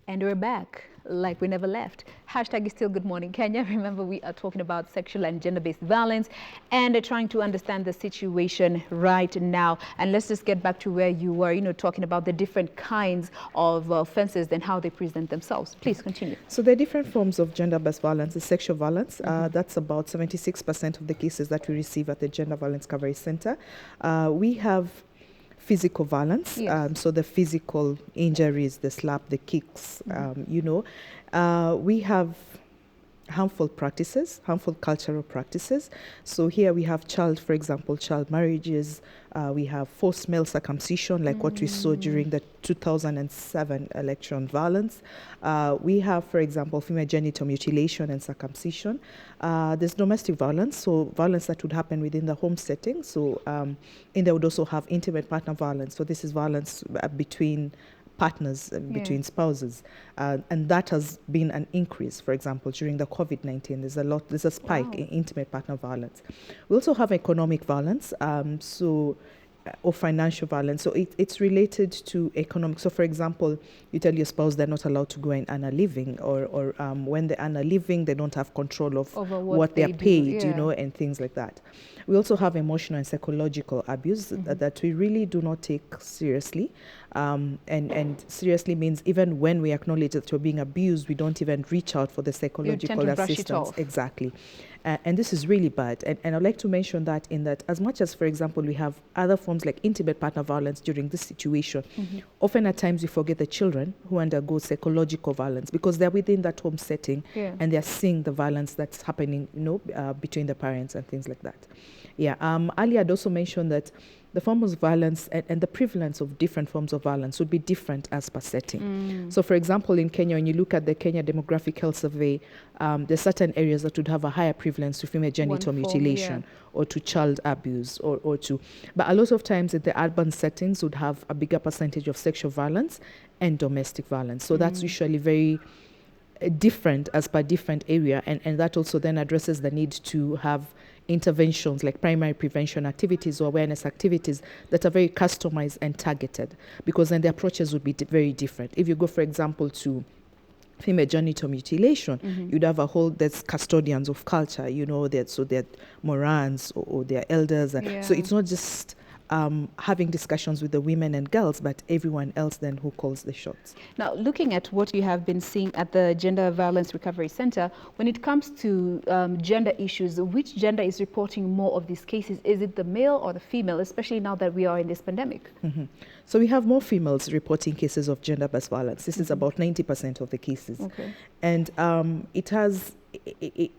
And we're back like we never left. Hashtag is still Good Morning Kenya. Remember, we are talking about sexual and gender-based violence and trying to understand the situation right now. And let's just get back to where you were, talking about the different kinds of offenses and how they present themselves. Please continue. So there are different forms of gender-based violence. The sexual violence, that's about 76% of the cases that we receive at the Gender Violence Recovery Center. We have physical violence, Yes. so the physical injuries, the slap, the kicks, we have harmful practices, harmful cultural practices. So here we have for example, child marriages. We have forced male circumcision, like what we saw during the 2007 election violence. We have, for example, female genital mutilation and circumcision. There's domestic violence, so violence that would happen within the home setting. So and they would also have intimate partner violence. So this is violence between partners, between spouses, and that has been an increase. For example, during the COVID-19, there's a spike in intimate partner violence. We also have economic violence, or financial violence. So it's related to economic. So for example, you tell your spouse they're not allowed to go and earn a living, or when they earn a living, they don't have control of what they're paid, and things like that. We also have emotional and psychological abuse that we really do not take seriously. And seriously means even when we acknowledge that we're being abused, we don't even reach out for the psychological assistance. Exactly. And this is really bad. And I'd like to mention that as much as, for example, we have other forms like intimate partner violence during this situation, often at times we forget the children who undergo psychological violence because they're within that home setting and they're seeing the violence that's happening, between the parents and things like that. Earlier I'd also mentioned that the forms of violence and the prevalence of different forms of violence would be different as per setting. So, for example, in Kenya, when you look at the Kenya Demographic Health Survey, there's certain areas that would have a higher prevalence to female genital mutilation or to child abuse but a lot of times in the urban settings would have a bigger percentage of sexual violence and domestic violence. So that's usually very different as per different area, and that also then addresses the need to have interventions like primary prevention activities or awareness activities that are very customized and targeted, because then the approaches would be very different. If you go, for example, to female genital mutilation, you'd have there's custodians of culture, they're Morans or they're elders. So it's not just having discussions with the women and girls, but everyone else then who calls the shots. Now, looking at what you have been seeing at the Gender Violence Recovery Center, when it comes to gender issues, which gender is reporting more of these cases? Is it the male or the female, especially now that we are in this pandemic? So we have more females reporting cases of gender-based violence. This is about 90% of the cases. Okay. And it has, there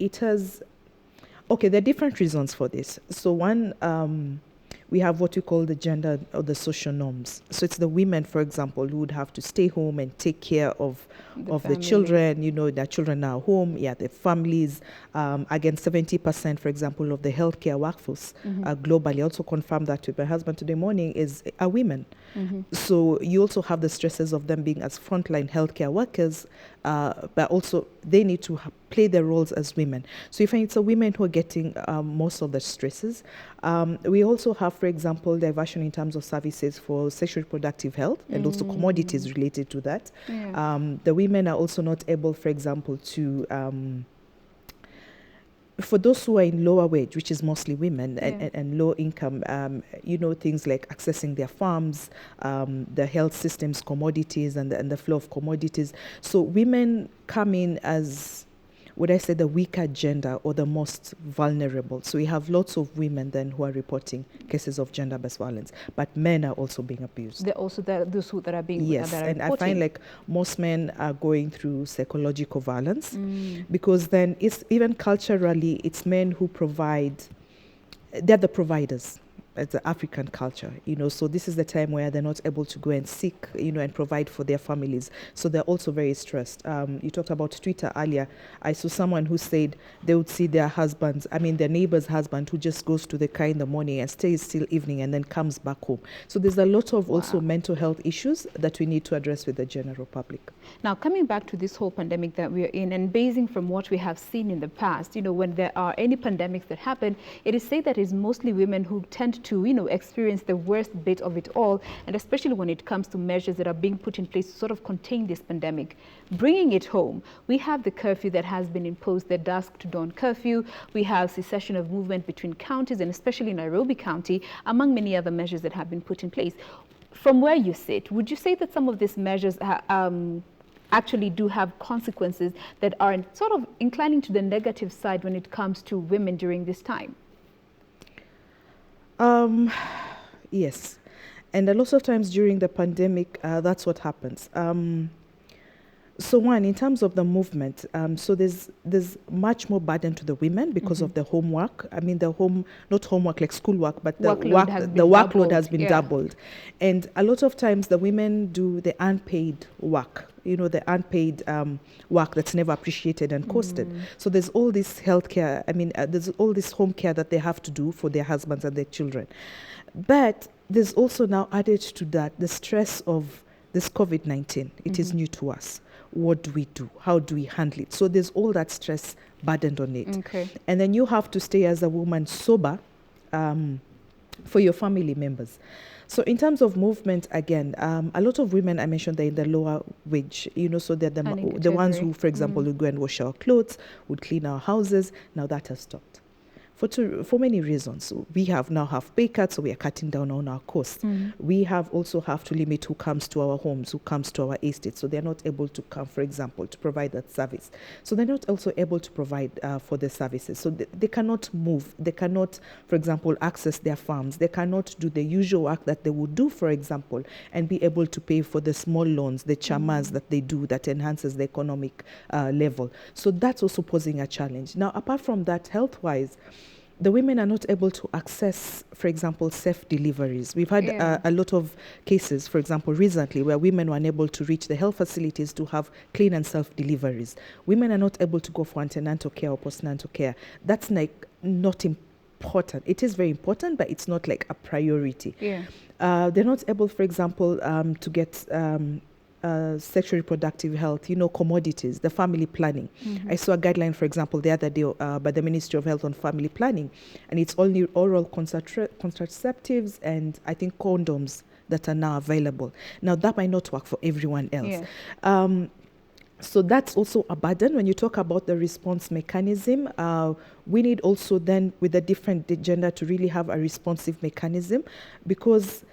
are different reasons for this. So one, we have what we call the gender or the social norms. So it's the women, for example, who would have to stay home and take care of the children, their children are home, their families. Again, 70%, for example, of the healthcare workforce globally, also confirmed that with my husband today morning, are women. So you also have the stresses of them being as frontline healthcare workers, but also they need to play their roles as women. So you find it's the women who are getting most of the stresses. We also have, for example, diversion in terms of services for sexual reproductive health and also commodities related to that. The women are also not able, for example, to for those who are in lower wage, which is mostly women and low income, things like accessing their farms, the health systems, commodities, and the flow of commodities. So women come in as, would I say, the weaker gender or the most vulnerable. So we have lots of women then who are reporting cases of gender-based violence, but men are also being abused. They're also those that are being and I find like most men are going through psychological violence because then it's even culturally, it's men who provide, they're the providers. It's the African culture, so this is the time where they're not able to go and seek, and provide for their families. So they're also very stressed. You talked about Twitter earlier. I saw someone who said they would see their their neighbor's husband who just goes to the car in the morning and stays till evening and then comes back home. So there's a lot of also mental health issues that we need to address with the general public. Now, coming back to this whole pandemic that we're in and basing from what we have seen in the past, when there are any pandemics that happen, it is said that it's mostly women who tend to, experience the worst bit of it all, and especially when it comes to measures that are being put in place to sort of contain this pandemic. Bringing it home, we have the curfew that has been imposed, the dusk to dawn curfew. We have cessation of movement between counties, and especially Nairobi County, among many other measures that have been put in place. From where you sit, would you say that some of these measures actually do have consequences that are sort of inclining to the negative side when it comes to women during this time? Yes. And a lot of times during the pandemic, that's what happens. So one, in terms of the movement, so there's much more burden to the women because of the homework. I mean, not homework like schoolwork, but the workload has been doubled. And a lot of times the women do the unpaid work, the unpaid work that's never appreciated and costed. So there's all this healthcare, there's all this home care that they have to do for their husbands and their children. But there's also now added to that the stress of this COVID-19. It is new to us. What do we do? How do we handle it? So there's all that stress burdened on it. Okay. And then you have to stay as a woman sober for your family members. So in terms of movement, again, a lot of women, I mentioned, they're in the lower wage, so they're the ones who, for example, would go and wash our clothes, would clean our houses. Now that has stopped. For many reasons. So we now have pay cuts, so we are cutting down on our costs. We also have to limit who comes to our homes, who comes to our estates. So they're not able to come, for example, to provide that service. So they're not also able to provide for the services. So they cannot move. They cannot, for example, access their farms. They cannot do the usual work that they would do, for example, and be able to pay for the small loans, the chamas that they do that enhances the economic level. So that's also posing a challenge. Now, apart from that, health-wise, the women are not able to access, for example, safe deliveries. We've had a lot of cases, for example, recently, where women were unable to reach the health facilities to have clean and safe deliveries. Women are not able to go for antenatal care or postnatal care. That's not important. It is very important, but it's not like a priority. They're not able, for example, to get sexual reproductive health, commodities, the family planning. I saw a guideline, for example, the other day by the Ministry of Health on family planning, and it's only oral contraceptives and I think condoms that are now available. Now, that might not work for everyone else. So that's also a burden. When you talk about the response mechanism, we need also then, with a different gender, to really have a responsive mechanism, because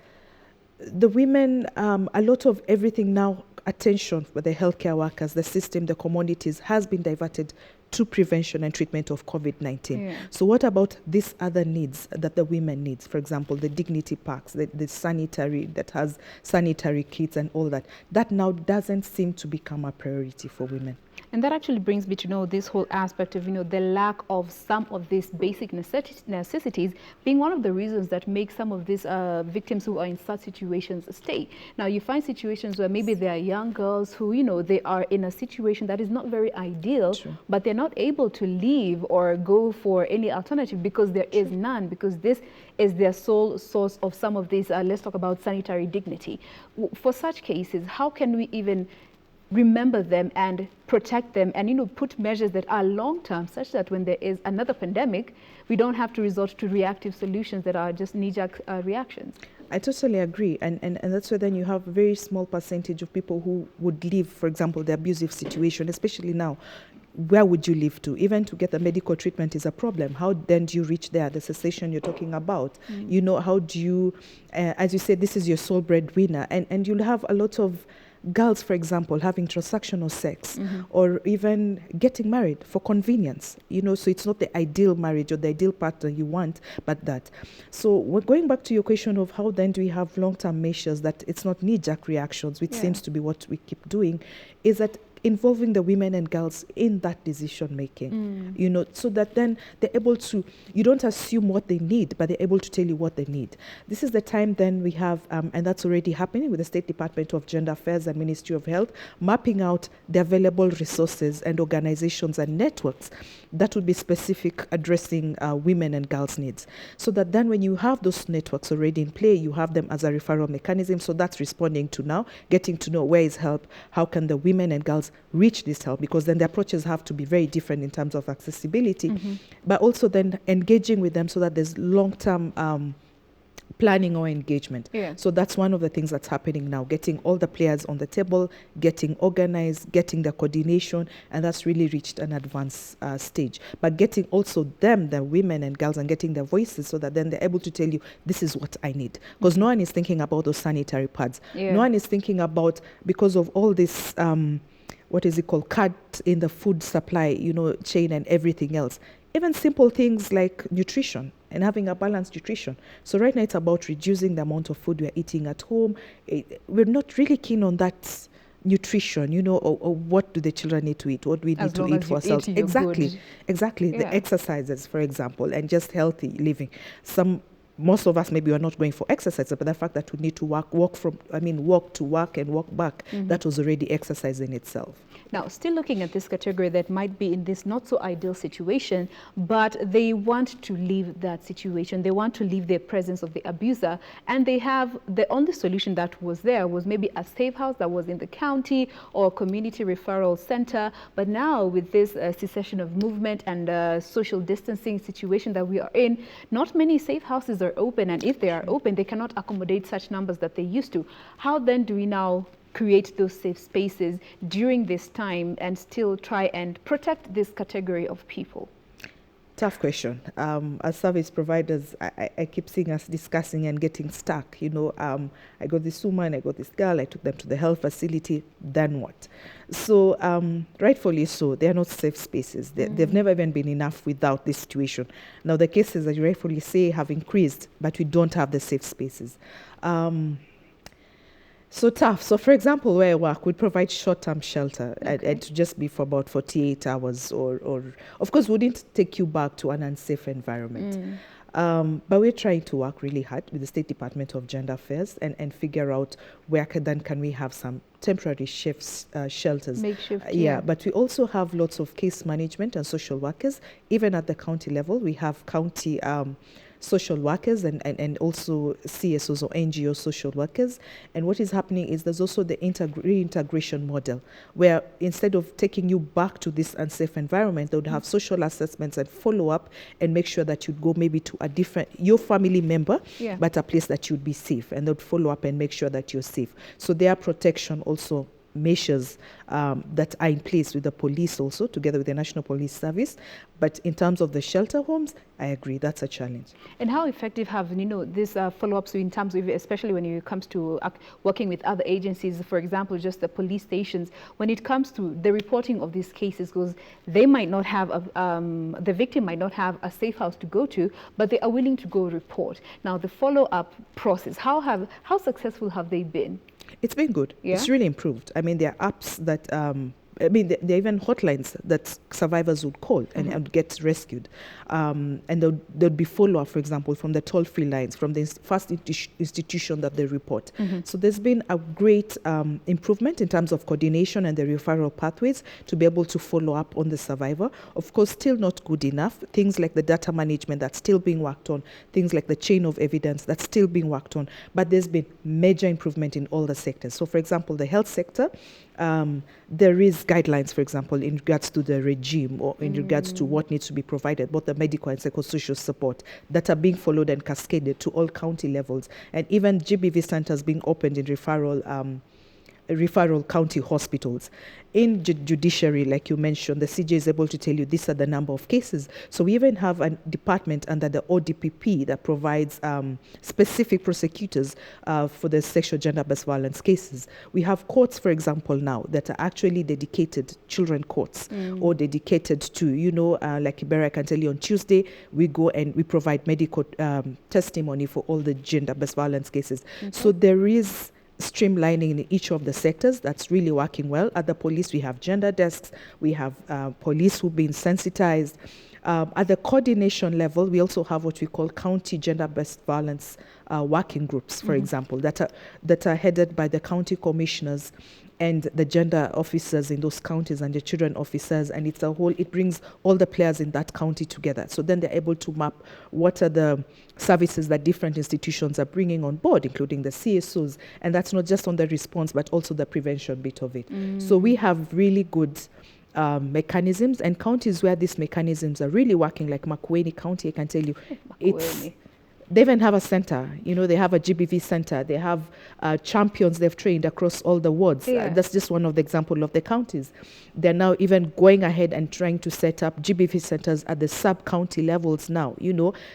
the women, a lot of everything now, attention for the healthcare workers, the system, the communities, has been diverted to prevention and treatment of COVID-19. So what about these other needs that the women needs? For example, the dignity packs, the sanitary, that has sanitary kits and all that. That now doesn't seem to become a priority for women. And that actually brings me to know this whole aspect of, the lack of some of these basic necessities being one of the reasons that make some of these victims who are in such situations stay. Now, you find situations where maybe there are young girls who, they are in a situation that is not very ideal, but they're not able to leave or go for any alternative because there is none, because this is their sole source of some of these, let's talk about sanitary dignity. For such cases, how can we even remember them and protect them and put measures that are long-term, such that when there is another pandemic, we don't have to resort to reactive solutions that are just knee-jerk reactions? I totally agree, and that's where then you have a very small percentage of people who would leave, for example, the abusive situation, especially now. Where would you live to? Even to get the medical treatment is a problem. How then do you reach there? The cessation you're talking about. How do you, as you said, this is your sole breadwinner, and you'll have a lot of girls, for example, having transactional sex or even getting married for convenience, so it's not the ideal marriage or the ideal partner you want, but that. So we're going back to your question of how then do we have long-term measures that it's not knee-jerk reactions, which seems to be what we keep doing, is that involving the women and girls in that decision making, so that then they're able to, you don't assume what they need, but they're able to tell you what they need. This is the time then we have, and that's already happening with the State Department of Gender Affairs and Ministry of Health, mapping out the available resources and organizations and networks that would be specific addressing women and girls' needs. So that then when you have those networks already in play, you have them as a referral mechanism. So that's responding to now, getting to know where is help, how can the women and girls reach this help, because then the approaches have to be very different in terms of accessibility, but also then engaging with them so that there's long-term planning or engagement. Yeah. So that's one of the things that's happening now, getting all the players on the table, getting organized, getting the coordination, and that's really reached an advanced stage. But getting also them, the women and girls, and getting their voices so that then they're able to tell you, this is what I need. Because no one is thinking about those sanitary pads. Yeah. No one is thinking about, because of all this, what is it called, cut in the food supply, chain and everything else. Even simple things like nutrition and having a balanced nutrition. So right now it's about reducing the amount of food we're eating at home. We're not really keen on that nutrition, or what do the children need to eat? What do we need to eat for ourselves? Exactly. Yeah. The exercises, for example, and just healthy living. Most of us maybe are not going for exercise, but the fact that we need to walk to work and walk back, that was already exercise in itself. Now, still looking at this category that might be in this not so ideal situation, but they want to leave that situation. They want to leave the presence of the abuser, and they have the only solution that was there was maybe a safe house that was in the county or a community referral center. But now with this cessation of movement and social distancing situation that we are in, not many safe houses are open, and if they are open, they cannot accommodate such numbers that they used to. How then do we now create those safe spaces during this time and still try and protect this category of people? Tough question. As service providers, I keep seeing us discussing and getting stuck. I got this woman, I got this girl, I took them to the health facility, then what? So rightfully so, they are not safe spaces. They've never even been enough without this situation. Now the cases, as you rightfully say, have increased, but we don't have the safe spaces. So tough. So for example, where I work, we provide short-term shelter and to just be for about 48 hours or of course, wouldn't take you back to an unsafe environment. But we're trying to work really hard with the State Department of Gender Affairs and figure out where can we have some temporary shelters. Makeshift, yeah, but we also have lots of case management and social workers. Even at the county level, we have county social workers and also CSOs or NGO social workers. And what is happening is there's also the reintegration model, where instead of taking you back to this unsafe environment, they would have social assessments and follow up and make sure that you'd go maybe to a different, your family member, but a place that you'd be safe. And they'd follow up and make sure that you're safe. So their protection also measures that are in place with the police also, together with the National Police Service. But in terms of the shelter homes, I agree, that's a challenge. And how effective have, these follow-ups in terms of, especially when it comes to working with other agencies, for example, just the police stations, when it comes to the reporting of these cases, because they might not have, the victim might not have a safe house to go to, but they are willing to go report. Now, the follow-up process, how successful have they been? It's been good. Yeah? It's really improved. I mean, there are apps that, there are even hotlines that survivors would call and get rescued. And there'd be follow-up, for example, from the toll-free lines, from the first institution that they report. So there's been a great improvement in terms of coordination and the referral pathways to be able to follow up on the survivor. Of course, still not good enough. Things like the data management that's still being worked on, things like the chain of evidence that's still being worked on. But there's been major improvement in all the sectors. So, for example, the health sector, there is guidelines, for example, in regards to the regime or in regards to what needs to be provided, both the medical and psychosocial support that are being followed and cascaded to all county levels. And even GBV centers being opened in referral county hospitals. In judiciary, like you mentioned, the CJ is able to tell you these are the number of cases. So we even have a department under the ODPP that provides specific prosecutors for the sexual gender-based violence cases. We have courts, for example, now that are actually dedicated children courts or dedicated to, like Iberia, I can tell you on Tuesday, we go and we provide medical testimony for all the gender-based violence cases. So there is streamlining in each of the sectors that's really working well. At the police, we have gender desks, we have police who've been sensitized. At the coordination level, we also have what we call county gender-based violence working groups, for example, that are headed by the county commissioners and the gender officers in those counties and the children officers, and it brings all the players in that county together. So then they're able to map what are the services that different institutions are bringing on board, including the CSOs, and that's not just on the response, but also the prevention bit of it. So we have really good mechanisms, and counties where these mechanisms are really working, like Makueni County, I can tell you, They even have a center, they have a GBV center. They have champions they've trained across all the wards. Yeah. That's just one of the example of the counties. They're now even going ahead and trying to set up GBV centers at the sub-county levels now.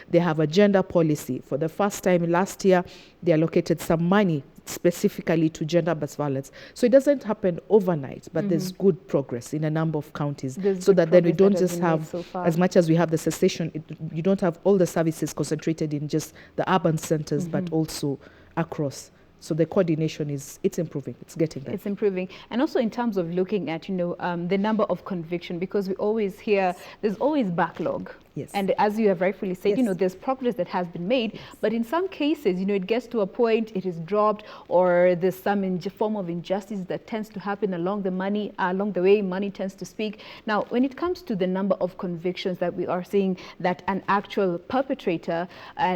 They have a gender policy. For the first time last year, they allocated some money specifically to gender-based violence. So it doesn't happen overnight, but there's good progress in a number of counties, so that then we don't just have, as much as we have the cessation, you don't have all the services concentrated in just the urban centers, but also across. So the coordination it's improving. It's getting there. It's improving. And also in terms of looking at, the number of conviction, because we always hear there's always backlog. Yes. And as you have rightfully said, Yes. there's progress that has been made, but in some cases, it gets to a point, it is dropped, or there's some form of injustice that tends to happen along the way, money tends to speak. Now, when it comes to the number of convictions that we are seeing, that an actual perpetrator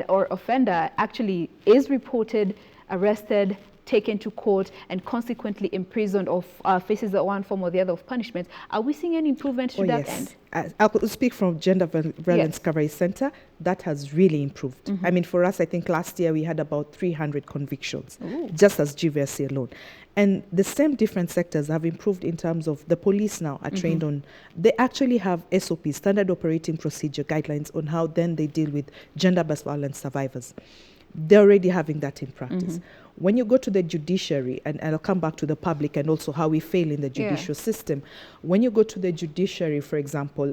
or offender actually is reported, arrested, taken to court, and consequently imprisoned or faces one form or the other of punishment, are we seeing any improvement to that end? I could speak from Gender Violence Recovery Center. That has really improved. I mean, for us, I think last year we had about 300 convictions, just as GVSC alone. And the same different sectors have improved in terms of the police now are trained on, they actually have SOPs, standard operating procedure guidelines, on how then they deal with gender-based violence survivors. They're already having that in practice. When you go to the judiciary, and I'll come back to the public and also how we fail in the judicial system. When you go to the judiciary, for example,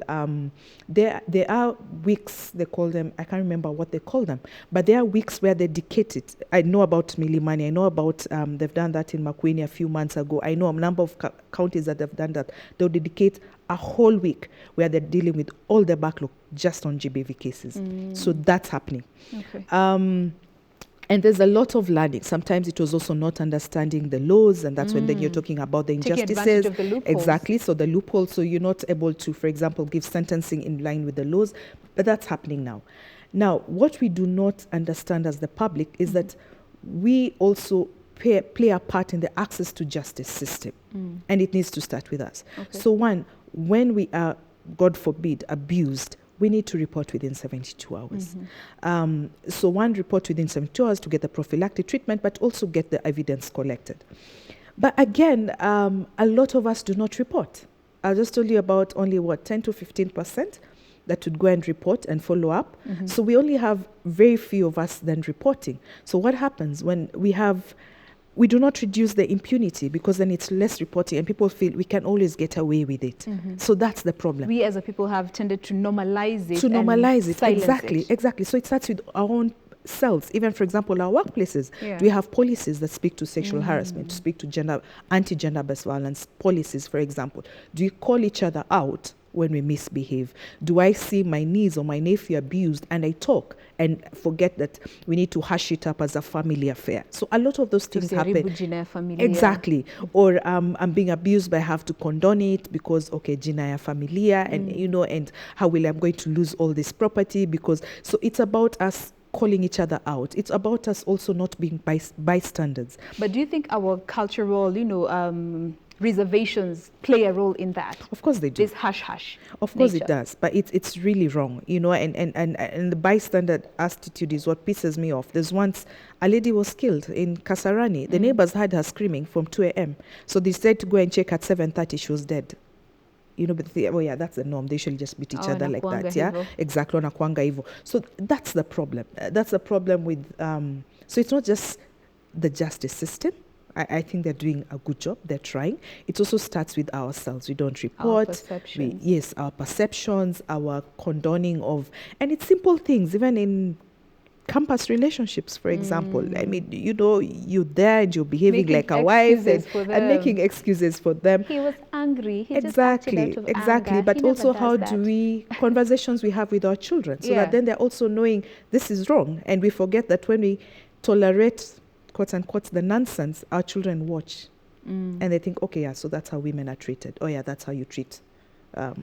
there are weeks, they call them, I can't remember what they call them, but there are weeks where they dedicate it. I know about Milimani, I know about, they've done that in Makueni a few months ago. I know a number of counties that have done that. They'll dedicate a whole week where they're dealing with all the backlog just on GBV cases. So that's happening. Okay. And there's a lot of learning. Sometimes it was also not understanding the laws, and that's when then you're talking about the injustices. Taking advantage of the loopholes. Exactly. So the loophole, so you're not able to, for example, give sentencing in line with the laws, but that's happening now. Now, what we do not understand as the public is that we also play a part in the access to justice system, and it needs to start with us. Okay. So one, when we are, God forbid, abused, we need to report within 72 hours. So one, report within 72 hours to get the prophylactic treatment, but also get the evidence collected. But again, a lot of us do not report. I'll just tell you about only 10 to 15% that would go and report and follow up. So we only have very few of us then reporting. So what happens when we do not reduce the impunity, because then it's less reporting and people feel we can always get away with it. So that's the problem. We as a people have tended to normalize it. Exactly. So it starts with our own selves. Even, for example, our workplaces. We have policies that speak to sexual harassment, to speak to anti-gender-based violence policies, for example. Do you call each other out when we misbehave? Do I see my niece or my nephew abused and I talk and forget that we need to hush it up as a family affair? So a lot of those things happen. Exactly. Or I'm being abused, but I have to condone it because, okay, jinaya familia, and and how will I'm going to lose all this property? Because, so it's about us calling each other out. It's about us also not being bystanders. But do you think our cultural, reservations play a role in that? Of course they do. This hush. Of course it does, but it's really wrong, and the bystander attitude is what pisses me off. There's once a lady was killed in Kasarani. The neighbors heard her screaming from 2 a.m. So they said to go and check at 7:30, she was dead. But that's the norm. They usually just beat each other like that. Yeah, exactly. On a kwanga evil. So that's the problem. That's the problem with. So it's not just the justice system. I think they're doing a good job. They're trying. It also starts with ourselves. We don't report. Our perceptions. Our perceptions, our condoning of, and it's simple things. Even in campus relationships, for example. I mean, you're there and you're behaving making like a wife and making excuses for them. He was angry. He exactly. Anger. But also, how do we conversations we have with our children, so that then they're also knowing this is wrong, and we forget that when we tolerate, quote unquote, the nonsense, our children watch, and they think, okay, so that's how women are treated. Oh yeah, that's how you treat.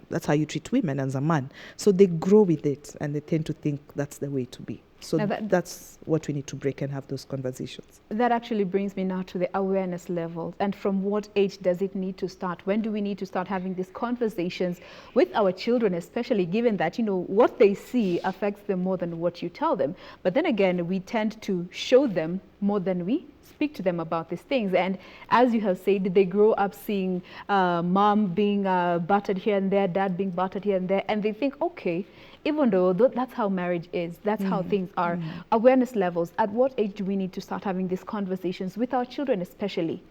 That's how you treat women as a man. So they grow with it, and they tend to think that's the way to be. So Now that's what we need to break and have those conversations. That actually brings me now to the awareness levels. And from what age does it need to start? When do we need to start having these conversations with our children, especially given that, what they see affects them more than what you tell them. But then again, we tend to show them more than we speak to them about these things. And as you have said, they grow up seeing mom being battered here and there, dad being battered here and there, and they think, okay, even though that's how marriage is, that's how things are. Awareness levels, at what age do we need to start having these conversations with our children especially?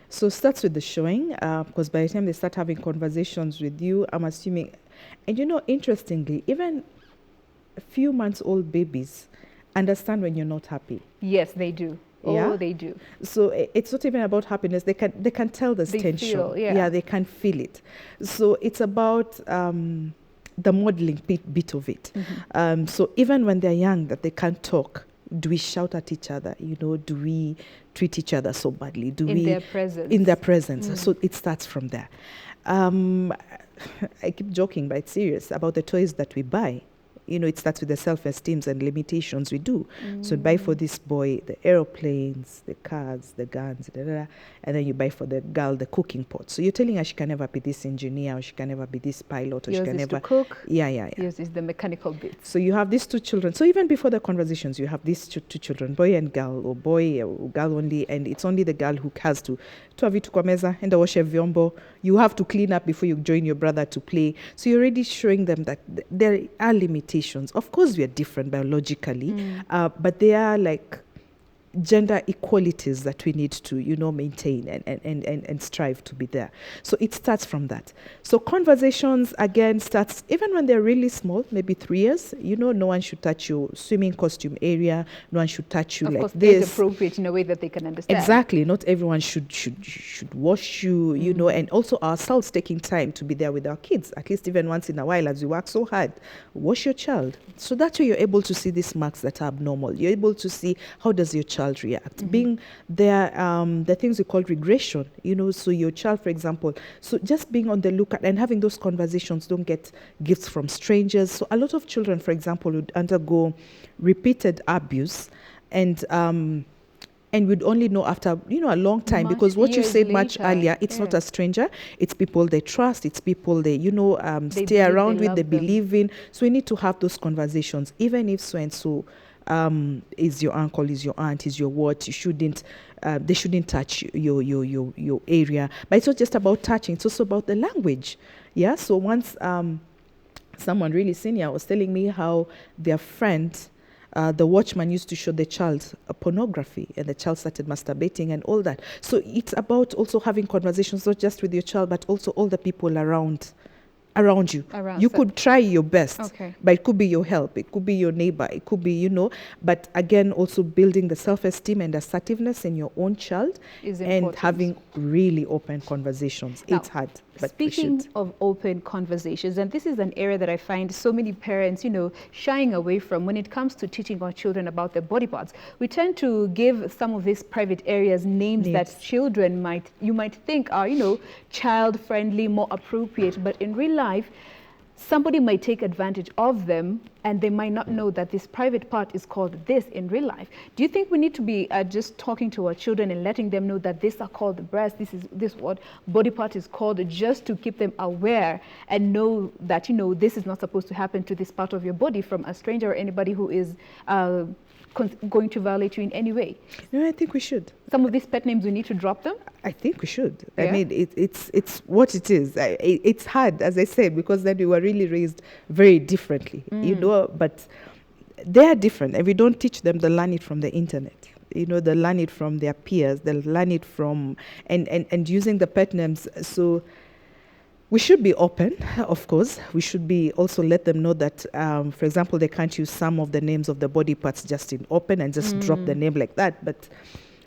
So it starts with the showing, because by the time they start having conversations with you, I'm assuming, and interestingly, even a few months old babies understand when you're not happy. Yes, they do. Yeah? Oh, they do. So it's not even about happiness. They can tell there's tension. Feel, yeah, they can feel it. So it's about the modeling bit of it. So even when they're young, that they can't talk, do we shout at each other? Do we treat each other so badly? In their presence. In their presence. So it starts from there. I keep joking, but it's serious about the toys that we buy. It starts with the self-esteems and limitations we do. So buy for this boy the aeroplanes, the cars, the guns, and then you buy for the girl the cooking pot. So you're telling her she can never be this engineer, or she can never be this pilot, or Yours she can is never to cook. Yeah. Yours is the mechanical bits. So you have these two children. So even before the conversations, you have these two children, boy and girl, or boy or girl only, and it's only the girl who has to have vitu kwa meza, enda washe vyombo. You have to clean up before you join your brother to play. So you're already showing them that there are limitations. Of course, we are different biologically, but they are like gender equalities that we need to, maintain and strive to be there. So it starts from that. So conversations, again, starts even when they're really small, maybe 3 years. No one should touch your swimming costume area. No one should touch you of like course, this. It's appropriate in a way that they can understand. Exactly. Not everyone should wash you, and also ourselves taking time to be there with our kids, at least even once in a while as we work so hard. Wash your child. So that's where you're able to see these marks that are abnormal. You're able to see how does your child react. Being there, the things we call regression, so your child, for example, so just being on the lookout and having those conversations, don't get gifts from strangers. So a lot of children, for example, would undergo repeated abuse and we'd only know after, a long time, because what you said much earlier, it's not a stranger, it's people they trust, it's people they, stay around with, they believe in. So we need to have those conversations, even if so-and-so is your uncle, is your aunt, is your what, you shouldn't, they shouldn't touch your area. But it's not just about touching, it's also about the language. Yeah, so once someone really senior was telling me how their friend, the watchman used to show the child pornography, and the child started masturbating and all that. So it's about also having conversations, not just with your child, but also all the people around you. You could try your best, but it could be your help, it could be your neighbor, it could be, but again, also building the self-esteem and assertiveness in your own child and having really open conversations. Now, it's hard. But speaking of open conversations, and this is an area that I find so many parents, shying away from when it comes to teaching our children about their body parts. We tend to give some of these private areas names that children you might think are, child-friendly, more appropriate, but in real life, somebody might take advantage of them, and they might not know that this private part is called this in real life. Do you think we need to be just talking to our children and letting them know that these are called the breast, this what body part is called, just to keep them aware and know that, this is not supposed to happen to this part of your body from a stranger or anybody who is going to violate you in any way? No, I think we should. Some of these pet names, we need to drop them? I think we should. Yeah. I mean, it's what it is. It's hard, as I said, because then we were really raised very differently, but they are different, and we don't teach them. They learn it from the internet. They learn it from their peers. They learn it from, and using the pet names. So we should be open, of course. We should be also let them know that, for example, they can't use some of the names of the body parts just in open and just drop the name like that. But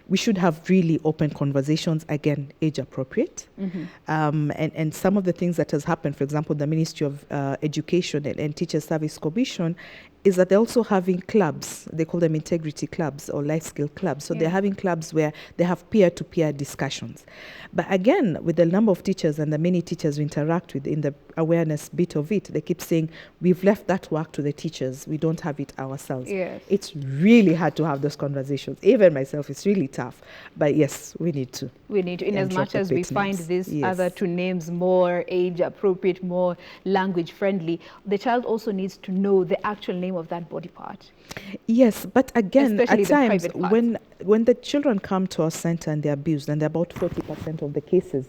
we should have really open conversations, again, age appropriate. And some of the things that has happened, for example, the Ministry of Education and Teacher Service Commission is that they're also having clubs. They call them integrity clubs or life skill clubs. So they're having clubs where they have peer-to-peer discussions. But again, with the number of teachers and the many teachers we interact with in the awareness bit of it, they keep saying, we've left that work to the teachers. We don't have it ourselves. Yes. It's really hard to have those conversations. Even myself, it's really tough. But yes, we need to. We need to, in as much as we find these other two names more age appropriate, more language friendly, the child also needs to know the actual name of that body part. Yes, but again, Especially at times when the children come to our center and they're abused, and about 40% of the cases,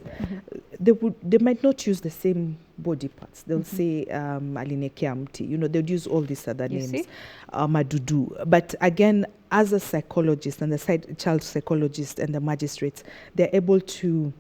they might not use the same body parts. They'll say alinekea mti, they'll use all these other names, madudu. But again, as a psychologist and the child psychologist and the magistrates, they're able to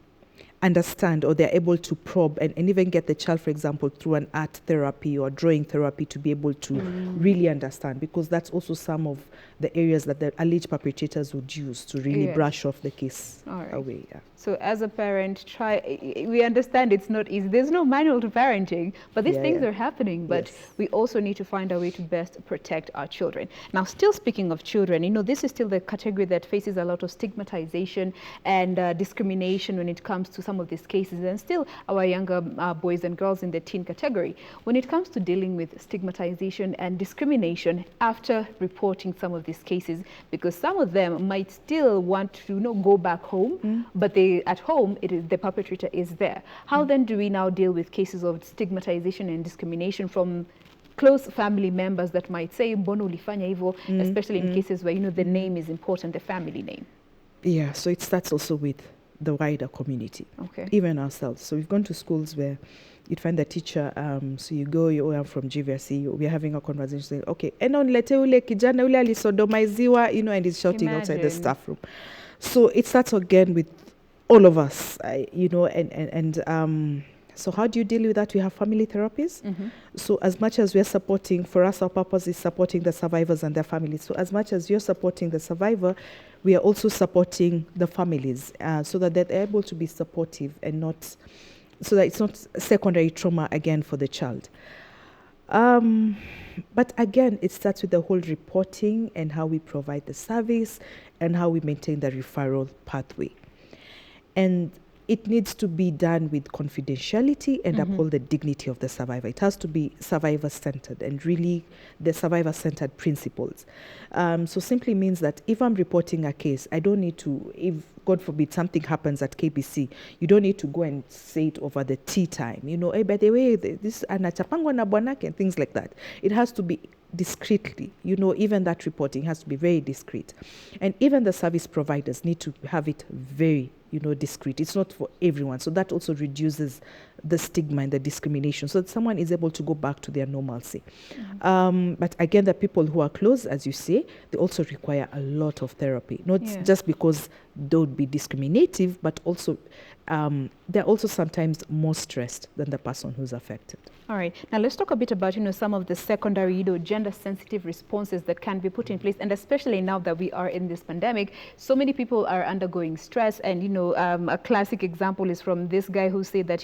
understand, or they're able to probe and even get the child, for example, through an art therapy or drawing therapy to be able to really understand, because that's also some of the areas that the alleged perpetrators would use to really brush off the case away. Yeah. So as a parent, we understand it's not easy. There's no manual to parenting, but these things are happening. But we also need to find a way to best protect our children. Now, still speaking of children, this is still the category that faces a lot of stigmatization and discrimination when it comes to some of these cases, and still our younger boys and girls in the teen category. When it comes to dealing with stigmatization and discrimination after reporting some of these cases, because some of them might still want to go back home, but at home, the perpetrator is there. How then do we now deal with cases of stigmatization and discrimination from close family members that might say, "Mbono ulifanya hivyo," especially in cases where the name is important, the family name? Yeah, so it starts also with the wider community, even ourselves. So we've gone to schools where you'd find the teacher, so you are from GVRC, we're having a conversation saying, okay, enonlete ule kijana ule alisodomaiziwa, and he's shouting outside the staff room. So it starts again with all of us, so how do you deal with that? We have family therapies. So as much as we're supporting, for us, our purpose is supporting the survivors and their families. So as much as you're supporting the survivor, we are also supporting the families so that they're able to be supportive and not, so that it's not secondary trauma again for the child. But again, it starts with the whole reporting and how we provide the service and how we maintain the referral pathway. And it needs to be done with confidentiality and uphold the dignity of the survivor. It has to be survivor-centered and really the survivor-centered principles. So simply means that if I'm reporting a case, I don't need to, if God forbid something happens at KBC, you don't need to go and say it over the tea time. Hey, by the way, this anachapangwa na bwanake and things like that. It has to be discreetly, even that reporting has to be very discreet. And even the service providers need to have it very discreet. It's not for everyone. So that also reduces the stigma and the discrimination so that someone is able to go back to their normalcy. But again, the people who are close, as you say, they also require a lot of therapy, not just because they would be discriminative, but also they're also sometimes more stressed than the person who's affected. All right. Now let's talk a bit about, some of the secondary, gender-sensitive responses that can be put in place, and especially now that we are in this pandemic, so many people are undergoing stress. And a classic example is from this guy who said that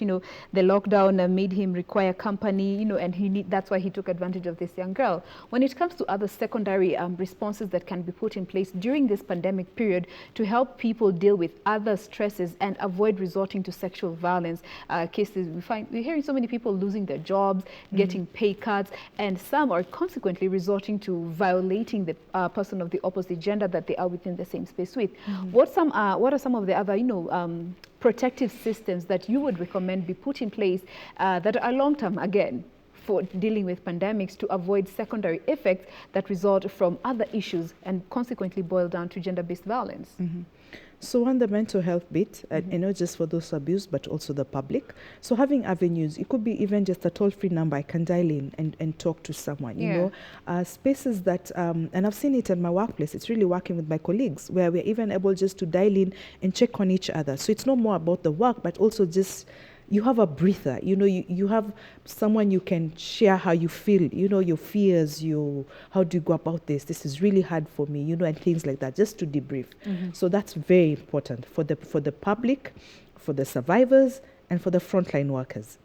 the lockdown made him require company, and that's why he took advantage of this young girl. When it comes to other secondary responses that can be put in place during this pandemic period to help people deal with other stresses and avoid resorting to sexual violence cases, we're hearing so many people losing their jobs, getting pay cuts, and some are consequently resorting to violating the person of the opposite gender that they are within the same space with. What are some of the other, protective systems that you would recommend be put in place that are long-term, again, for dealing with pandemics to avoid secondary effects that result from other issues and consequently boil down to gender-based violence? So on the mental health bit, not just for those abused, but also the public. So having avenues, it could be even just a toll-free number I can dial in and talk to someone, spaces that, and I've seen it in my workplace, it's really working with my colleagues, where we're even able just to dial in and check on each other. So it's not more about the work, but also just, you have a breather, you have someone you can share how you feel, your fears, how do you go about this? This is really hard for me, and things like that, just to debrief. So that's very important for the public, for the survivors, and for the frontline workers.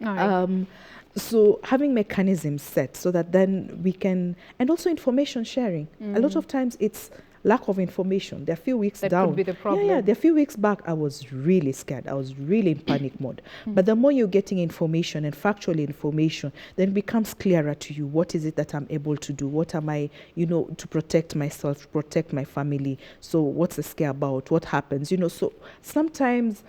All right. So having mechanisms set so that then we can, and also information sharing. A lot of times it's lack of information. There are a few weeks That down. could be the problem. Yeah, there are a few weeks back, I was really scared. I was really in panic mode. But the more you're getting information and factual information, then it becomes clearer to you. What is it that I'm able to do? What am I, to protect myself, to protect my family? So what's the scare about? What happens? So sometimes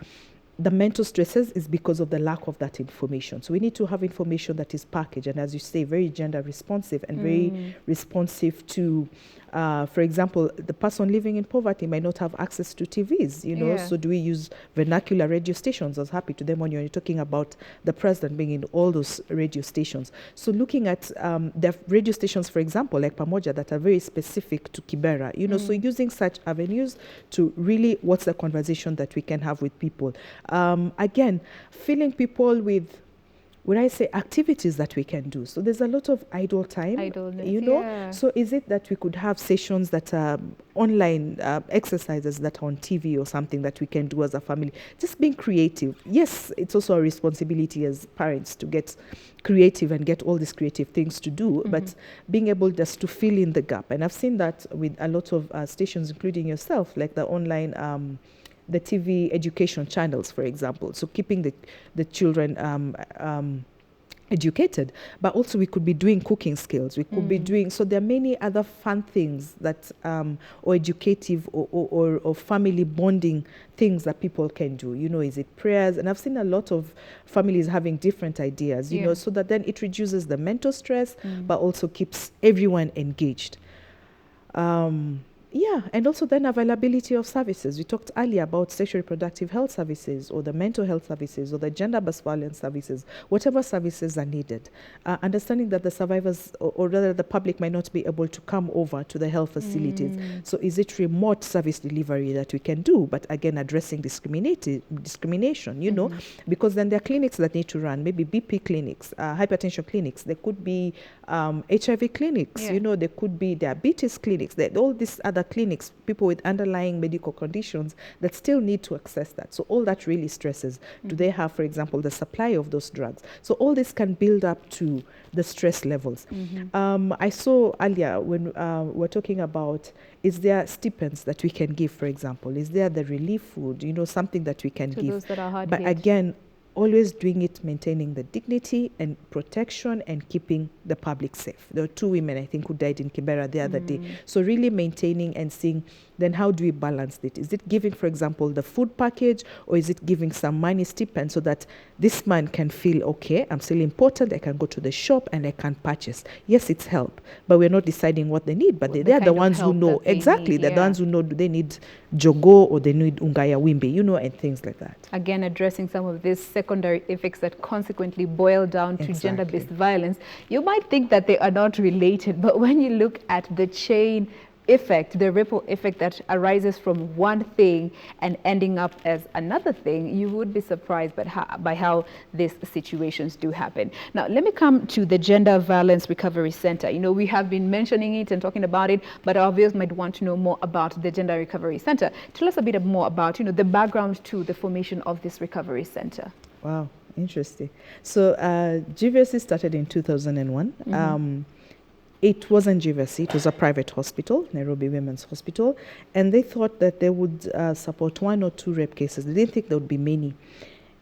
the mental stresses is because of the lack of that information. So we need to have information that is packaged and, as you say, very gender responsive and very responsive to, for example, the person living in poverty might not have access to TVs, Yeah. So do we use vernacular radio stations? I was happy to them when you're talking about the president being in all those radio stations. So looking at the radio stations, for example, like Pamoja, that are very specific to Kibera, so using such avenues to really, what's the conversation that we can have with people? Again, filling people with, when I say activities that we can do. So there's a lot of idle time, Idleness, yeah. So is it that we could have sessions that are online, exercises that are on TV or something that we can do as a family? Just being creative. Yes, it's also a responsibility as parents to get creative and get all these creative things to do, but being able just to fill in the gap. And I've seen that with a lot of stations, including yourself, like the online the TV education channels, for example. So keeping the children educated, but also we could be doing cooking skills. We could be doing, so there are many other fun things that, or educative or family bonding things that people can do. Is it prayers? And I've seen a lot of families having different ideas, so that then it reduces the mental stress, but also keeps everyone engaged. And also then availability of services. We talked earlier about sexual reproductive health services or the mental health services or the gender-based violence services, whatever services are needed. Understanding that the survivors or rather the public might not be able to come over to the health facilities. So is it remote service delivery that we can do? But again, addressing discrimination, because then there are clinics that need to run, maybe BP clinics, hypertension clinics. There could be HIV clinics, there could be diabetes clinics, all these other clinics, people with underlying medical conditions that still need to access that. So all that really stresses. Do they have, for example, the supply of those drugs? So all this can build up to the stress levels. I saw earlier when we're talking about, is there stipends that we can give, for example? Is there the relief food, something that we can give? Those that are hard But hit. again, always doing it, maintaining the dignity and protection and keeping the public safe. There were 2 women, I think, who died in Kibera the other day. So really maintaining and seeing, then how do we balance it? Is it giving, for example, the food package, or is it giving some money stipend so that this man can feel, okay, I'm still important, I can go to the shop and I can purchase. Yes, it's help, but we're not deciding what they need, but they're the ones who know. Exactly, they're the ones who know, do they need jogo or they need ungaya wimbi, and things like that. Again, addressing some of these secondary effects that consequently boil down to gender-based violence. You might think that they are not related, but when you look at the chain effect, the ripple effect that arises from one thing and ending up as another thing, you would be surprised by how these situations do happen. Now, let me come to the Gender Violence Recovery Center. We have been mentioning it and talking about it, but our viewers might want to know more about the Gender Recovery Center. Tell us a bit more about, the background to the formation of this recovery center. Wow, interesting. So GVC started in 2001. It wasn't GVC, it was a private hospital, Nairobi Women's Hospital, and they thought that they would support 1 or 2 rape cases. They didn't think there would be many.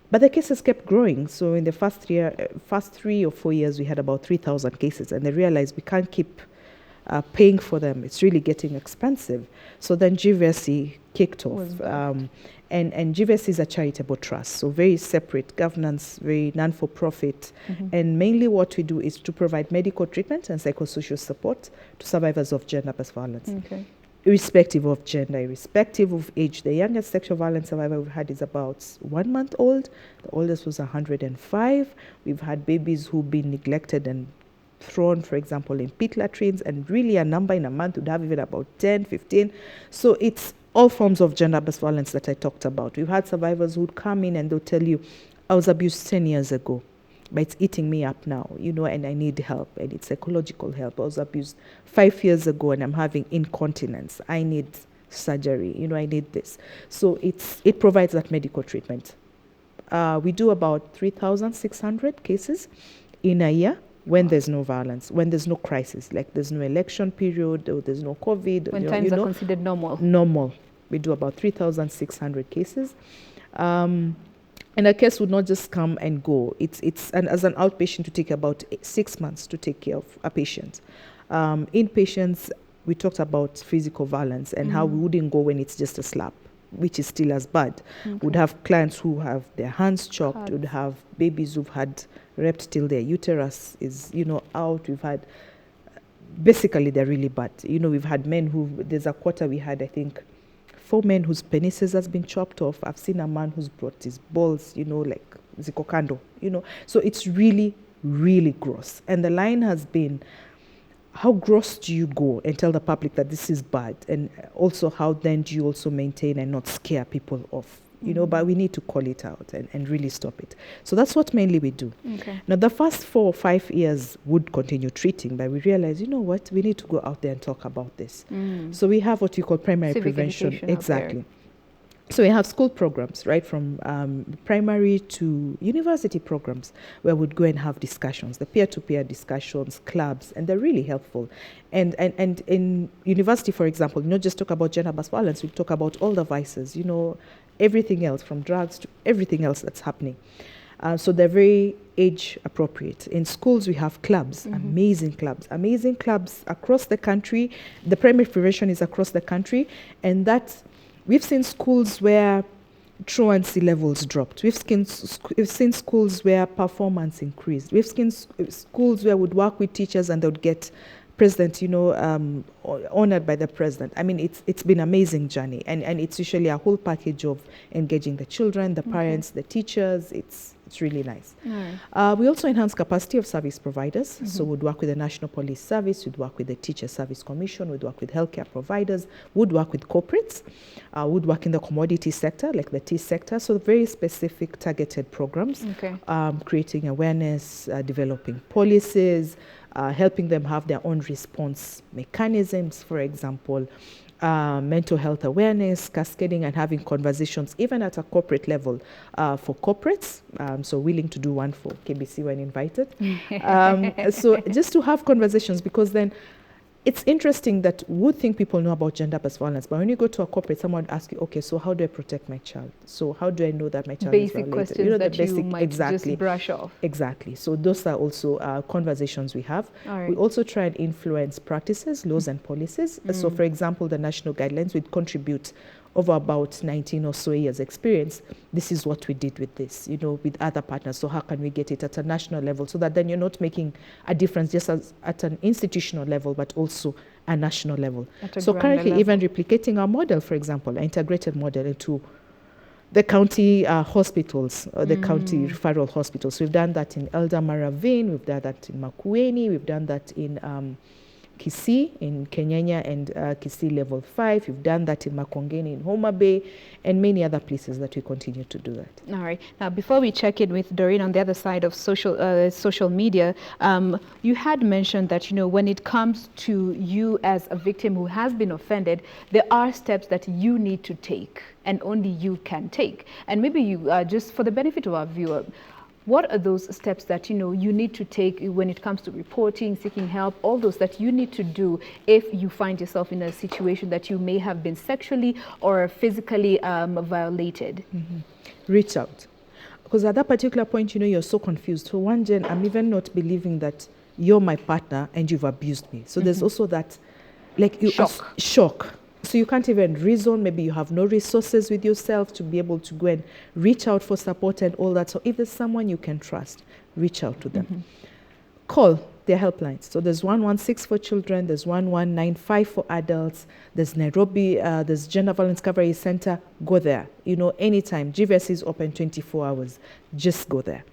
But the cases kept growing. So in the first 3 or 4 years, we had about 3,000 cases, and they realized we can't keep paying for them. It's really getting expensive. So then GVC kicked off. And GVC is a charitable trust, so very separate governance, very non-for-profit. And mainly what we do is to provide medical treatment and psychosocial support to survivors of gender-based violence. Irrespective of gender, irrespective of age. The youngest sexual violence survivor we've had is about 1 month old. The oldest was 105. We've had babies who've been neglected and thrown, for example, in pit latrines, and really a number in a month would have even about 10, 15. So it's all forms of gender-based violence that I talked about. We've had survivors who'd come in and they'll tell you, I was abused 10 years ago, but it's eating me up now, and I need help. I need psychological help. I was abused 5 years ago and I'm having incontinence. I need surgery, I need this. So it provides that medical treatment. We do about 3,600 cases in a year when there's no violence, when there's no crisis, like there's no election period or there's no COVID. When times are considered normal. Normal. We do about 3,600 cases. And a case would not just come and go. And as an outpatient, to take about 6 months to take care of a patient. Inpatients, we talked about physical violence and how we wouldn't go when it's just a slap, which is still as bad. Would have clients who have their hands chopped, would have babies who've had raped till their uterus is, out. We've had, basically they're really bad. We've had men there's a quarter we had, I think, 4 men whose penises has been chopped off. I've seen a man who's brought his balls, like zikokando, So it's really, really gross. And the line has been, how gross do you go and tell the public that this is bad? And also, how then do you also maintain and not scare people off? But we need to call it out and really stop it. So that's what mainly we do. Okay. Now, the first 4 or 5 years would continue treating, but we realize, we need to go out there and talk about this. So we have what we call primary Civic prevention. education Exactly. So we have school programs, right, from primary to university programs, where we'd go and have discussions, the peer-to-peer discussions, clubs, and they're really helpful. And in university, for example, not just talk about gender-based violence, we talk about all the vices, everything else, from drugs to everything else that's happening. So they're very age appropriate. In schools, we have clubs, amazing clubs across the country. The primary prevention is across the country, and we've seen schools where truancy levels dropped. We've seen schools where performance increased. We've seen schools where we'd work with teachers and they would get president, honored by the president. I mean, it's been an amazing journey, and it's usually a whole package of engaging the children, the parents, the teachers. It's really nice. We also enhance capacity of service providers. So we'd work with the National Police Service, we'd work with the Teacher Service Commission, we'd work with healthcare providers, we'd work with corporates, we'd work in the commodity sector, like the tea sector. So very specific targeted programs, creating awareness, developing policies, helping them have their own response mechanisms, for example, mental health awareness, cascading and having conversations, even at a corporate level, for corporates. So willing to do one for KBC when invited. So just to have conversations, because then it's interesting that we would think people know about gender-based violence, but when you go to a corporate, someone would ask you, okay, so how do I protect my child? So how do I know that my child is violated? Basic questions that you might just brush off. Exactly. So those are also conversations we have. We also try and influence practices, laws and policies. So for example, the national guidelines would contribute over about 19 or so years experience. This is what we did with this, with other partners. So how can we get it at a national level so that then you're not making a difference just at an institutional level, but also a national level. So currently even replicating our model, for example, an integrated model into the county hospitals, the county referral hospitals. We've done that in Eldama Ravine, we've done that in Makueni, we've done that in Kisii in Kenyanya and Kisii level 5. We've done that in Makongeni in Homa Bay and many other places that we continue to do that. All right. Now, before we check in with Doreen on the other side of social media, you had mentioned that, when it comes to you as a victim who has been offended, there are steps that you need to take and only you can take. And maybe you, just for the benefit of our viewer, what are those steps that you need to take when it comes to reporting, seeking help, all those that you need to do if you find yourself in a situation that you may have been sexually or physically violated? Reach out. Because at that particular point, you're so confused. So one, Jen, I'm even not believing that you're my partner and you've abused me. So there's also that, shock. So you can't even reason. Maybe you have no resources with yourself to be able to go and reach out for support and all that. So if there's someone you can trust, reach out to them. Call their helplines. So there's 116 for children, there's 1195 for adults, there's Nairobi, there's Gender Violence Recovery Center. Go there. Anytime. GVS is open 24 hours. Just go there.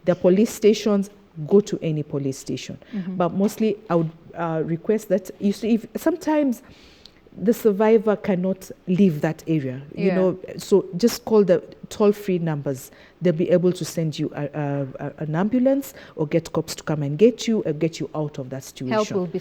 The police stations, go to any police station. But mostly I would request that if sometimes the survivor cannot leave that area, so just call the toll-free numbers. They'll be able to send you an ambulance or get cops to come and get you out of that situation. Help will be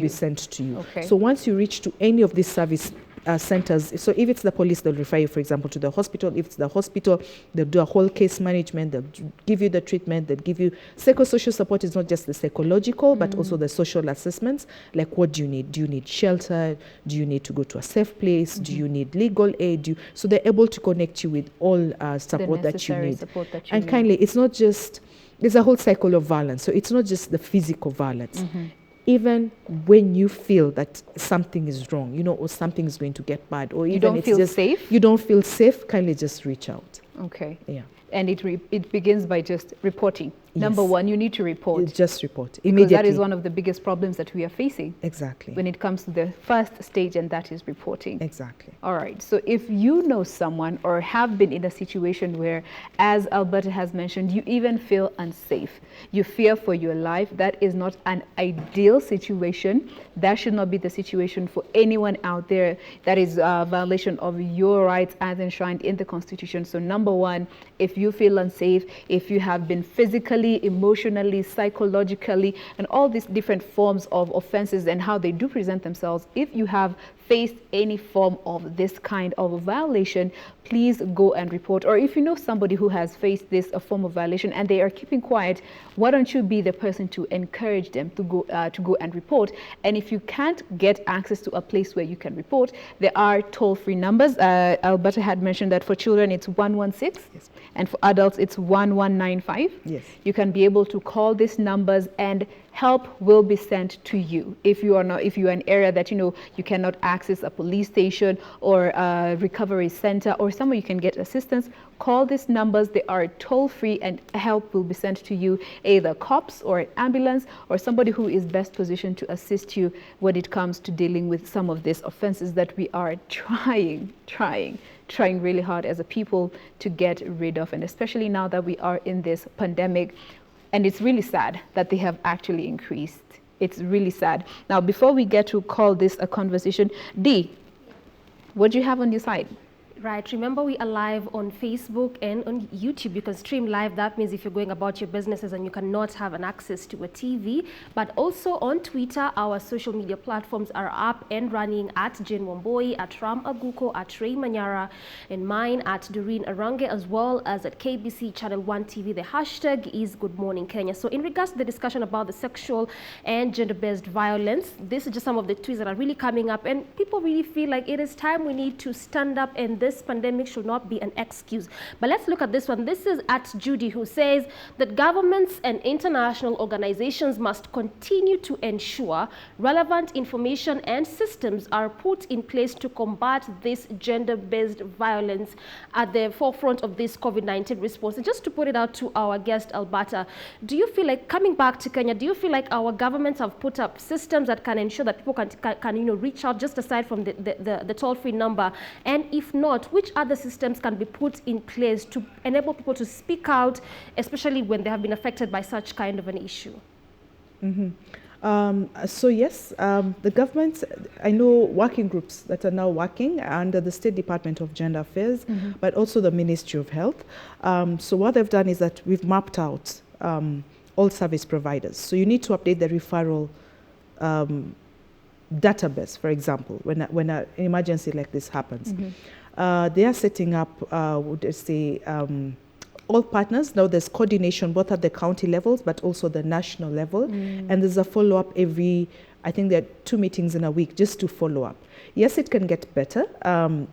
sent to you. Okay. So once you reach to any of these service centers. So if it's the police, they'll refer you, for example, to the hospital. If it's the hospital, they'll do a whole case management. They'll give you the treatment. They'll give you psychosocial support. Is not just the psychological, but also the social assessments. Like, what do you need? Do you need shelter? Do you need to go to a safe place? Do you need legal aid? So they're able to connect you with all support that you need. And kindly, it's not just, there's a whole cycle of violence. So it's not just the physical violence. Even when you feel that something is wrong, you know, or something is going to get bad, or you even don't it's feel just safe? You don't feel safe, kindly just reach out. Okay. Yeah. And it begins by just reporting. Yes. Number one, you need to report. Just report immediately. Because that is one of the biggest problems that we are facing. Exactly. When it comes to the first stage, and that is reporting. Exactly. All right. So if you know someone or have been in a situation where, as Alberta has mentioned, you even feel unsafe, you fear for your life, that is not an ideal situation. That should not be the situation for anyone out there. That is a violation of your rights as enshrined in the Constitution. So number one, if you feel unsafe, if you have been physically, emotionally, psychologically, and all these different forms of offenses and how they do present themselves, if you have faced any form of this kind of a violation, please go and report. Or if you know somebody who has faced this a form of violation and they are keeping quiet, why don't you be the person to encourage them to go and report? And if you can't get access to a place where you can report, there are toll-free numbers. Alberta had mentioned that for children it's 116. Yes. And for adults, it's 1195. Yes. You can be able to call these numbers and help will be sent to you. If you are in an area that you cannot access a police station or a recovery center or somewhere you can get assistance, call these numbers. They are toll-free and help will be sent to you, either cops or an ambulance or somebody who is best positioned to assist you when it comes to dealing with some of these offenses that we are trying really hard as a people to get rid of, and especially now that we are in this pandemic. And it's really sad that they have actually increased. It's really sad. Now, before we get to call this a conversation, Dee, what do you have on your side? Right. Remember, we are live on Facebook and on YouTube. You can stream live. That means if you're going about your businesses and you cannot have an access to a TV, but also on Twitter, our social media platforms are up and running at Jane Wambua, at Ram Aguko, at Ray Manyara, and mine at Doreen Arange, as well as at KBC Channel 1 TV. The hashtag is Good Morning Kenya. So in regards to the discussion about the sexual and gender-based violence, this is just some of the tweets that are really coming up, and people really feel like it is time we need to stand up, and this pandemic should not be an excuse. But let's look at this one. This is at Judy, who says that governments and international organizations must continue to ensure relevant information and systems are put in place to combat this gender-based violence at the forefront of this COVID-19 response. And just to put it out to our guest, Alberta, do you feel like, coming back to Kenya, do you feel like our governments have put up systems that can ensure that people can reach out, just aside from the toll-free number? And if not, which other systems can be put in place to enable people to speak out, especially when they have been affected by such kind of an issue? So yes, the government, I know working groups that are now working under the State Department of Gender Affairs, but also the Ministry of Health. So what they've done is that we've mapped out all service providers. So you need to update the referral database, for example, when an emergency like this happens. They are setting up, all partners. Now there's coordination both at the county levels, but also the national level. And there's a follow-up I think there are 2 meetings in a week just to follow up. Yes, it can get better.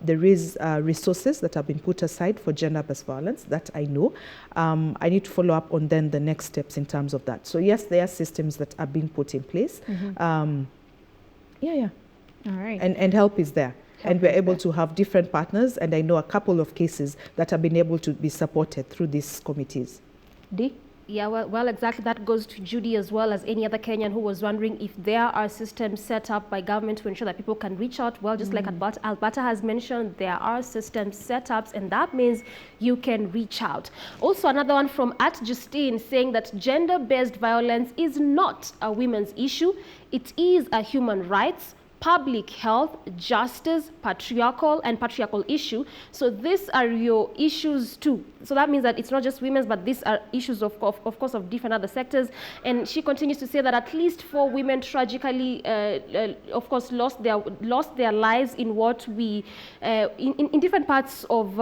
There is resources that have been put aside for gender-based violence, that I know. I need to follow up on then the next steps in terms of that. So yes, there are systems that are being put in place. All right. And help is there. And we're able to have different partners, and I know a couple of cases that have been able to be supported through these committees. Dee? Yeah, well, exactly. That goes to Judy as well as any other Kenyan who was wondering if there are systems set up by government to ensure that people can reach out. Well, just like Alberta has mentioned, there are systems set up, and that means you can reach out. Also, another one from @Justine saying that gender-based violence is not a women's issue. It is a human rights, public health, justice, patriarchal issue. So these are your issues too. So that means that it's not just women's, but these are issues of course of different other sectors. And she continues to say that at least 4 women tragically, of course, lost their lives in what we in different parts of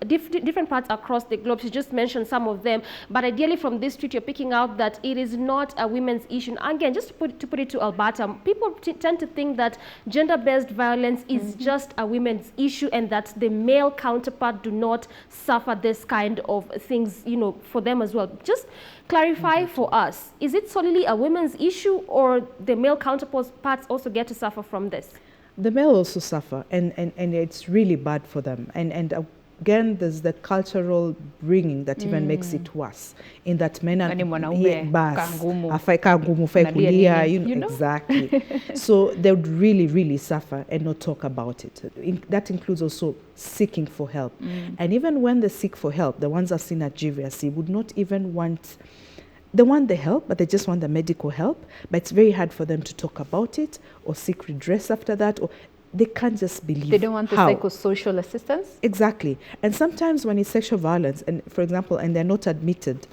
different parts across the globe. She just mentioned some of them, but ideally from this tweet you're picking out that it is not a women's issue. And again, just to put it to Alberta, people tend to think that gender-based violence is just a women's issue and that the male counterpart do not suffer this kind of things, you know, for them as well. Just clarify for us, is it solely a women's issue or the male counterparts also get to suffer from this? The male also suffer, and it's really bad for them. And again, there's the cultural bringing that even makes it worse. In that men are exactly. So they would really, really suffer and not talk about it. That includes also seeking for help. And even when they seek for help, the ones I've seen at GVRC would not even want. They want the help, but they just want the medical help. But it's very hard for them to talk about it or seek redress after that, or they can't just believe. They don't want the psychosocial assistance? Exactly. And sometimes when it's sexual violence, and for example, and they're not admitted,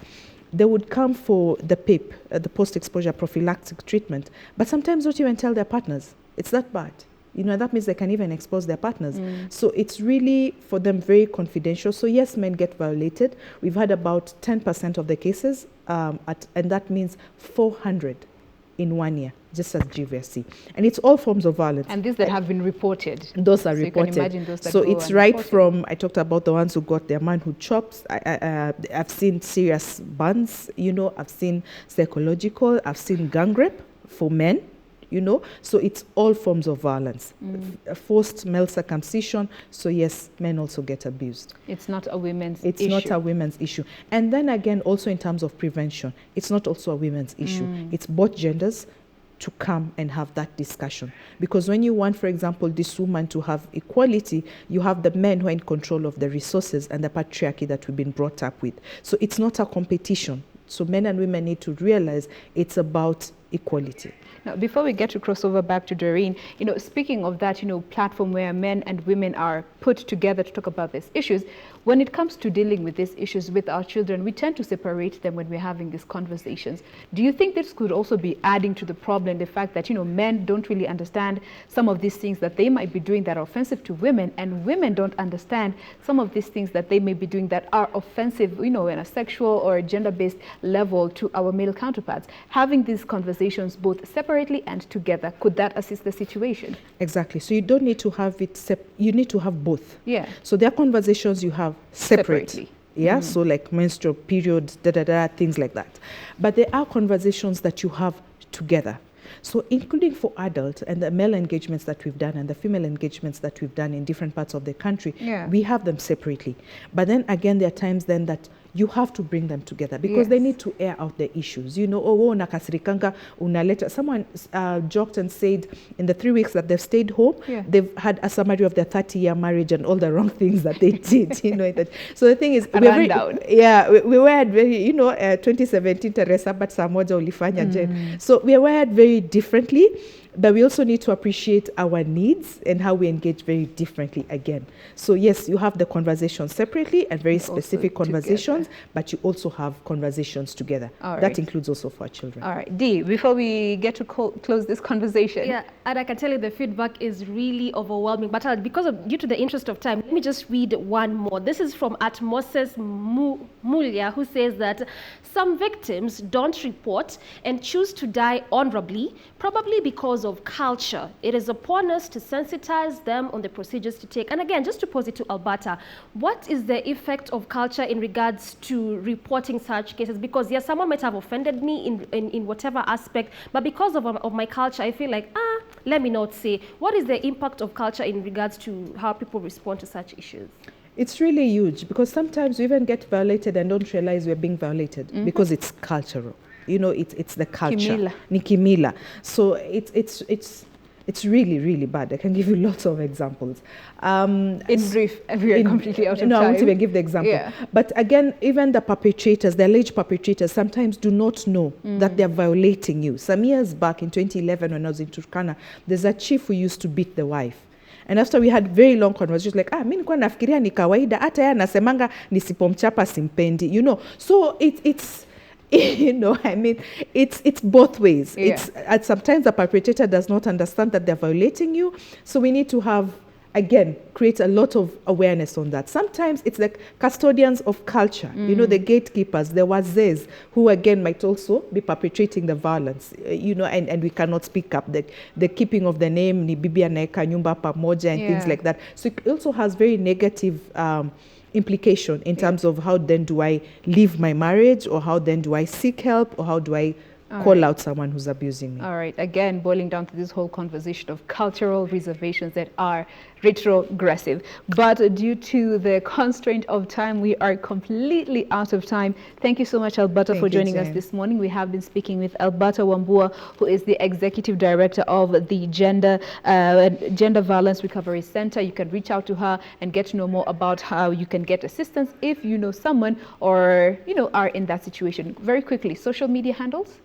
they would come for the PEP, the post-exposure prophylactic treatment, but sometimes not even tell their partners. It's that bad. You know, that means they can even expose their partners. So it's really, for them, very confidential. So yes, men get violated. We've had about 10% of the cases, and that means 400 in 1 year, just as GVRC. And it's all forms of violence. And these that have been reported. Those are so reported. You can imagine those that so go it's right unreported. from, I talked about the ones who got their manhood chopped. I've seen serious burns, you know, I've seen psychological, I've seen gang rape for men. You know, so it's all forms of violence. Forced male circumcision. So yes, men also get abused. It's not a women's issue. It's not a women's issue. And then again, also in terms of prevention, it's not also a women's issue. It's both genders to come and have that discussion. Because when you want, for example, this woman to have equality, you have the men who are in control of the resources and the patriarchy that we've been brought up with. So it's not a competition. So men and women need to realize it's about equality. Now, before we get to crossover back to Doreen, you know, speaking of that, you know, platform where men and women are put together to talk about these issues, when it comes to dealing with these issues with our children, we tend to separate them when we're having these conversations. Do you think this could also be adding to the problem, the fact that, you know, men don't really understand some of these things that they might be doing that are offensive to women, and women don't understand some of these things that they may be doing that are offensive, you know, in a sexual or a gender-based level to our male counterparts? Having these conversations both separately and together, could that assist the situation? Exactly. So you don't need to have it, you need to have both. Yeah. So there are conversations you have separately. Yeah, so like menstrual periods, things like that. But there are conversations that you have together. So including for adults and the male engagements that we've done and the female engagements that we've done in different parts of the country, we have them separately. But then again, there are times then that you have to bring them together because they need to air out the issues. You know, nakasirikanga unaleta. Someone joked and said in the 3 weeks that they've stayed home, they've had a summary of their 30-year marriage and all the wrong things that they did. You know, so the thing is, we were very, you know, 2017 Teresa, but Samoja ulifanya Jen. So we are wired very differently. But we also need to appreciate our needs and how we engage very differently again. So yes, you have the conversations separately and very specific conversations, but you also have conversations together. That includes also for our children. All right, Dee, before we get to close this conversation. Yeah, and I can tell you the feedback is really overwhelming, but due to the interest of time, let me just read one more. This is from Moses Mulia, who says that some victims don't report and choose to die honorably, probably because of culture. It is upon us to sensitize them on the procedures to take. And again, just to pose it to Alberta, what is the effect of culture in regards to reporting such cases? Because yes, someone might have offended me in whatever aspect, but because of my culture, I feel like, let me not say. What is the impact of culture in regards to how people respond to such issues? It's really huge because sometimes we even get violated and don't realize we're being violated because it's cultural. You know, it's the culture. Nikimila. So it's It's really, really bad. I can give you lots of examples. In brief, we are completely out of time. I won't even give the example. Yeah. But again, even the perpetrators, the alleged perpetrators, sometimes do not know that they're violating you. Some years back in 2011, when I was in Turkana, there's a chief who used to beat the wife. And after we had very long conversations, like, mimi nilikuwa nafikiria ni kawaida, hata yeye anasemanga nisipomchapa simpendi, you know. So it's you know, I mean, it's both ways. Yeah. It's sometimes the perpetrator does not understand that they're violating you. So we need to have, again, create a lot of awareness on that. Sometimes it's like custodians of culture, you know, the gatekeepers, the wazes, who again might also be perpetrating the violence, you know, and we cannot speak up. The keeping of the name, ni bibi anaeka nyumba pamoja, and things like that. So it also has very negative implication in terms of how then do I leave my marriage, or how then do I seek help, or how do I call out someone who's abusing me. All right, again, boiling down to this whole conversation of cultural reservations that are retrogressive. But due to the constraint of time, we are completely out of time. Thank you so much, Alberta, for joining us this morning. We have been speaking with Alberta Wambua, who is the Executive Director of the Gender Violence Recovery Center. You can reach out to her and get to know more about how you can get assistance if you know someone or, you know, are in that situation. Very quickly, social media handles?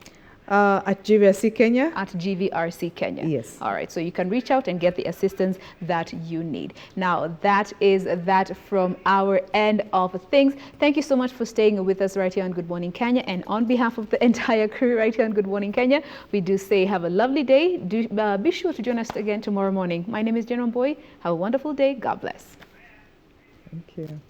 At GVRC Kenya. At GVRC Kenya. Yes. All right. So you can reach out and get the assistance that you need. Now, that is that from our end of things. Thank you so much for staying with us right here on Good Morning Kenya. And on behalf of the entire crew right here on Good Morning Kenya, we do say have a lovely day. Do, be sure to join us again tomorrow morning. My name is General Boy. Have a wonderful day. God bless. Thank you.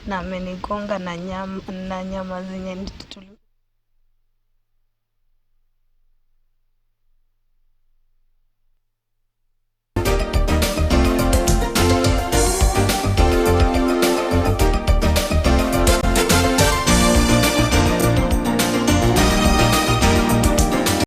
Na amenigonga na nyama zenye